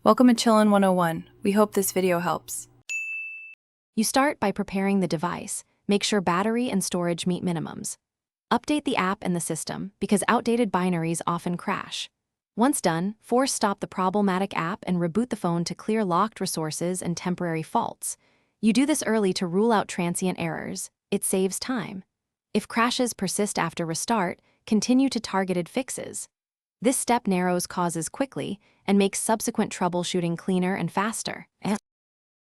Welcome to Chillin' 101. We hope this video helps. You start by preparing the device. Make sure battery and storage meet minimums. Update the app and the system because outdated binaries often crash. Once done, force stop the problematic app and reboot the phone to clear locked resources and temporary faults. You do this early to rule out transient errors. It saves time. If crashes persist after restart, continue to targeted fixes. This step narrows causes quickly and makes subsequent troubleshooting cleaner and faster.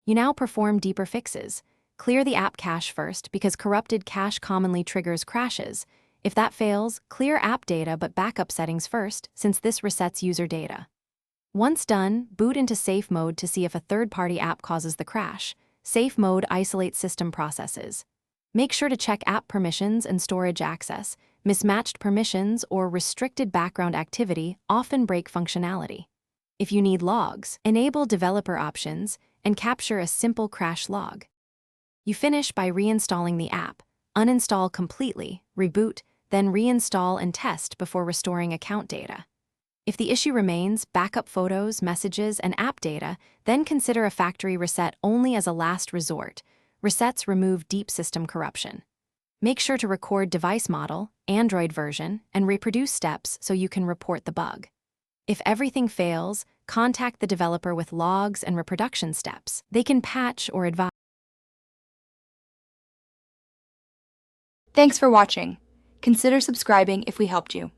You now perform deeper fixes. Clear the app cache first because corrupted cache commonly triggers crashes. If that fails, clear app data but backup settings first, since this resets user data. Once done, boot into safe mode to see if a third-party app causes the crash. Safe mode isolates system processes. Make sure to check app permissions and storage access. Mismatched permissions or restricted background activity often break functionality. If you need logs, enable developer options and capture a simple crash log. You finish by reinstalling the app. Uninstall completely, reboot, then reinstall and test before restoring account data. If the issue remains, backup photos, messages, and app data, then consider a factory reset only as a last resort. Resets remove deep system corruption. Make sure to record device model, Android version, and reproduce steps so you can report the bug. If everything fails, contact the developer with logs and reproduction steps. They can patch or advise. Thanks for watching. Consider subscribing if we helped you.